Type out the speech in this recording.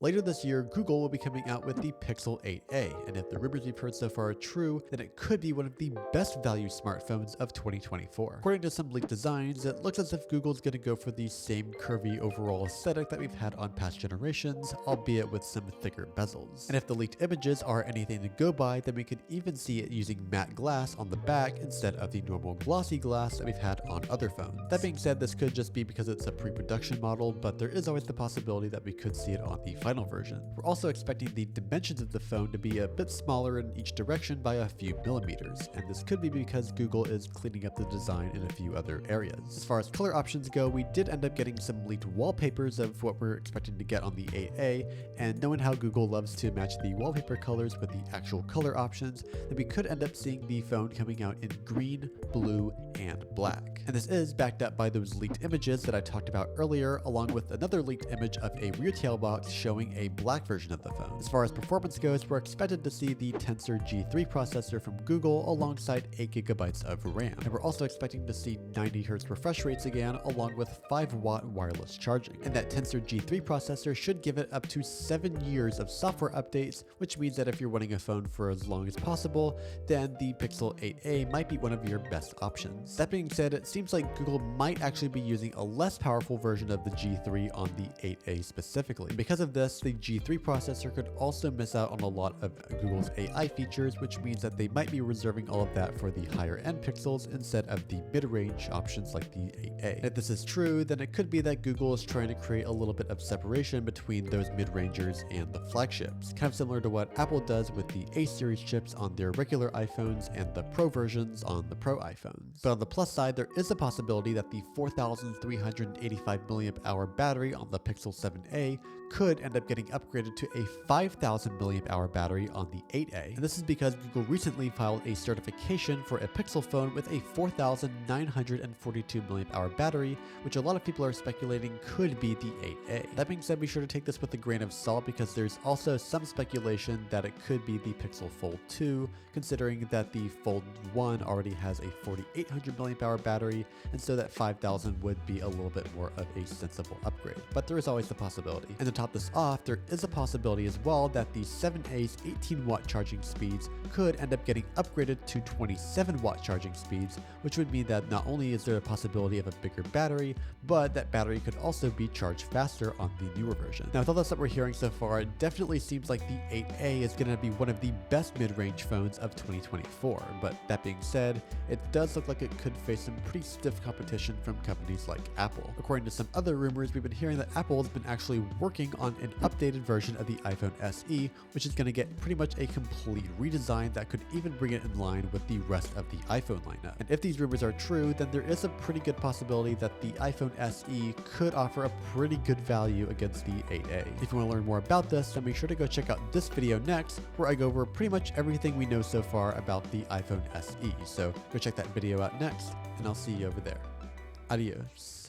Later this year, Google will be coming out with the Pixel 8a, and if the rumors we've heard so far are true, then it could be one of the best value smartphones of 2024. According to some leaked designs, it looks as if Google's going to go for the same curvy overall aesthetic that we've had on past generations, albeit with some thicker bezels. And if the leaked images are anything to go by, then we could even see it using matte glass on the back instead of the normal glossy glass that we've had on other phones. That being said, this could just be because it's a pre-production model, but there is always the possibility that we could see it on the final version. We're also expecting the dimensions of the phone to be a bit smaller in each direction by a few millimeters, and this could be because Google is cleaning up the design in a few other areas. As far as color options go, we did end up getting some leaked wallpapers of what we're expecting to get on the 8A, and knowing how Google loves to match the wallpaper colors with the actual color options, then we could end up seeing the phone coming out in green, blue, and black. And this is backed up by those leaked images that I talked about earlier, along with another leaked image of a rear tail box showing a black version of the phone. As far as performance goes, we're expected to see the Tensor G3 processor from Google alongside 8GB of RAM. And we're also expecting to see 90Hz refresh rates again, along with 5-watt wireless charging. And that Tensor G3 processor should give it up to 7 years of software updates, which means that if you're running a phone for as long as possible, then the Pixel 8a might be one of your best options. That being said, it seems like Google might actually be using a less powerful version of the G3 on the 8a specifically. And because of this, the G3 processor could also miss out on a lot of Google's AI features, which means that they might be reserving all of that for the higher end Pixels instead of the mid-range options like the 8a. And if this is true, then it could be that Google is trying to create a little bit of separation between those mid-rangers and the flagships, kind of similar to what Apple does with the A series chips on their regular iPhones and the Pro versions on the Pro iPhones. But on the plus side, there is a possibility that the 4,385 mAh battery on the Pixel 7a could end up getting upgraded to a 5,000 mAh battery on the 8a. And this is because Google recently filed a certification for a Pixel phone with a 4,942 mAh battery, which a lot of people are speculating could be the 8a. That being said, be sure to take this with a grain of salt because there's also some speculation that it could be the Pixel Fold 2, considering that the Fold 1 already has a 4,800 mAh battery, and so that 5,000 would be a little bit more of a sensible upgrade. But there is always the possibility. And to top this off, there is a possibility as well that the 7a's 18-watt charging speeds could end up getting upgraded to 27-watt charging speeds, which would mean that not only is there a possibility of a bigger battery, but that battery could also be charged faster on the newer version. Now, with all this that we're hearing so far, it definitely seems like the 8a is going to be one of the best mid-range phones of 2024. But that being said, it does look like it could face some pretty stiff competition from companies like Apple. According to some other rumors, we've been hearing that Apple has been actually working on an updated version of the iPhone SE, which is going to get pretty much a complete redesign that could even bring it in line with the rest of the iPhone lineup. And if these rumors are true, then there is a pretty good possibility that the iPhone SE could offer a pretty good value against the 8a. If you want to learn more about this, then be sure to go check out this video next, where I go over pretty much everything we know so far about the iPhone SE. So go check that video out next, and I'll see you over there. Adios.